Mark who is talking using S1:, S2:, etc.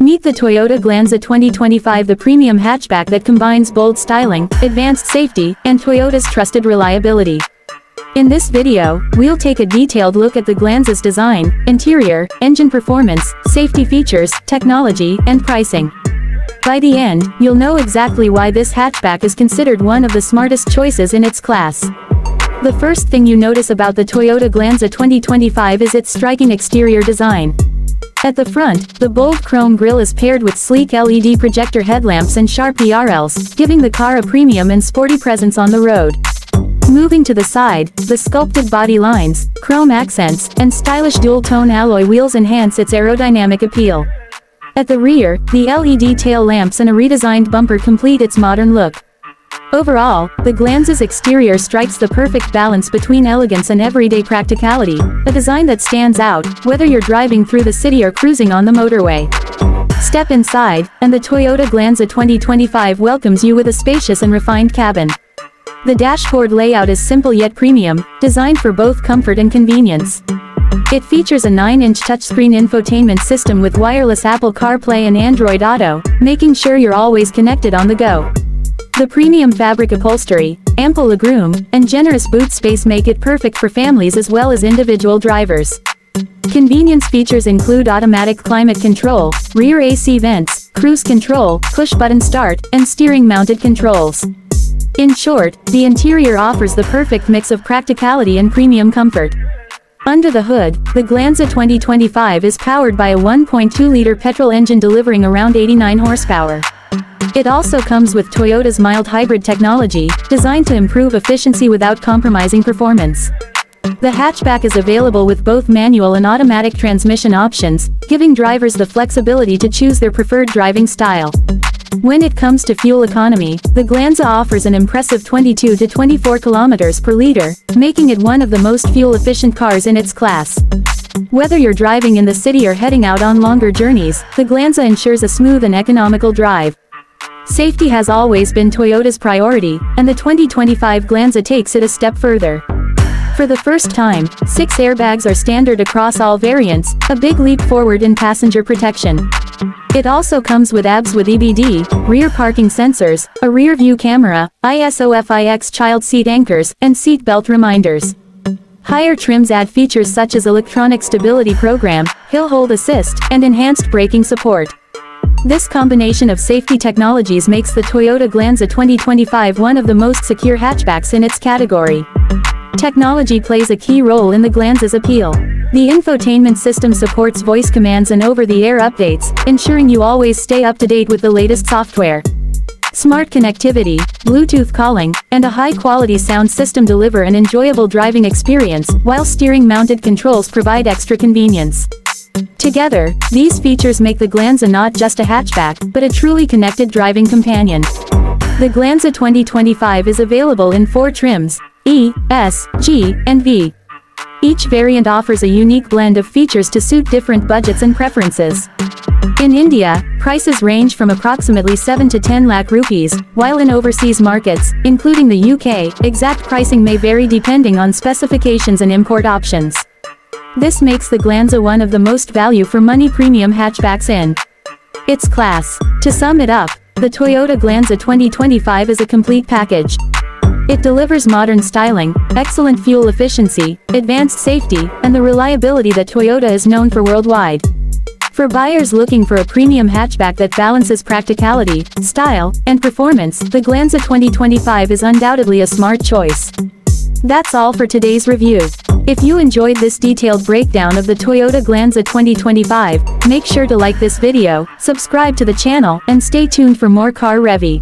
S1: Meet the Toyota Glanza 2025, the premium hatchback that combines bold styling, advanced safety, and Toyota's trusted reliability. In this video, we'll take a detailed look at the Glanza's design, interior, engine performance, safety features, technology, and pricing. By the end, you'll know exactly why this hatchback is considered one of the smartest choices in its class. The first thing you notice about the Toyota Glanza 2025 is its striking exterior design. At the front, the bold chrome grille is paired with sleek LED projector headlamps and sharp ERLs, giving the car a premium and sporty presence on the road. Moving to the side, the sculpted body lines, chrome accents, and stylish dual-tone alloy wheels enhance its aerodynamic appeal. At the rear, the LED tail lamps and a redesigned bumper complete its modern look. Overall, the Glanza's exterior strikes the perfect balance between elegance and everyday practicality, a design that stands out, whether you're driving through the city or cruising on the motorway. Step inside, and the Toyota Glanza 2025 welcomes you with a spacious and refined cabin. The dashboard layout is simple yet premium, designed for both comfort and convenience. It features a 9-inch touchscreen infotainment system with wireless Apple CarPlay and Android Auto, making sure you're always connected on the go. The premium fabric upholstery, ample legroom, and generous boot space make it perfect for families as well as individual drivers. Convenience features include automatic climate control, rear AC vents, cruise control, push-button start, and steering-mounted controls. In short, the interior offers the perfect mix of practicality and premium comfort. Under the hood, the Glanza 2025 is powered by a 1.2-liter petrol engine delivering around 89 horsepower. It also comes with Toyota's mild hybrid technology, designed to improve efficiency without compromising performance. The hatchback is available with both manual and automatic transmission options, giving drivers the flexibility to choose their preferred driving style. When it comes to fuel economy, the Glanza offers an impressive 22 to 24 kilometers per liter, making it one of the most fuel-efficient cars in its class. Whether you're driving in the city or heading out on longer journeys, the Glanza ensures a smooth and economical drive. Safety has always been Toyota's priority, and the 2025 Glanza takes it a step further. For the first time, 6 airbags are standard across all variants, a big leap forward in passenger protection. It also comes with ABS with EBD, rear parking sensors, a rear view camera, ISOFIX child seat anchors, and seat belt reminders. Higher trims add features such as electronic stability program, hill hold assist, and enhanced braking support. This combination of safety technologies makes the Toyota Glanza 2025 one of the most secure hatchbacks in its category. Technology plays a key role in the Glanza's appeal. The infotainment system supports voice commands and over-the-air updates, ensuring you always stay up to date with the latest software. Smart connectivity, Bluetooth calling, and a high-quality sound system deliver an enjoyable driving experience, while steering-mounted controls provide extra convenience. Together, these features make the Glanza not just a hatchback, but a truly connected driving companion. The Glanza 2025 is available in 4 trims: E, S, G, and V. Each variant offers a unique blend of features to suit different budgets and preferences. In India, prices range from approximately 7 to 10 lakh rupees, while in overseas markets, including the UK, exact pricing may vary depending on specifications and import options. This makes the Glanza one of the most value-for-money premium hatchbacks in its class. To sum it up, the Toyota Glanza 2025 is a complete package. It delivers modern styling, excellent fuel efficiency, advanced safety, and the reliability that Toyota is known for worldwide. For buyers looking for a premium hatchback that balances practicality, style, and performance, the Glanza 2025 is undoubtedly a smart choice. That's all for today's review. If you enjoyed this detailed breakdown of the Toyota Glanza 2025, make sure to like this video, subscribe to the channel, and stay tuned for more car reviews.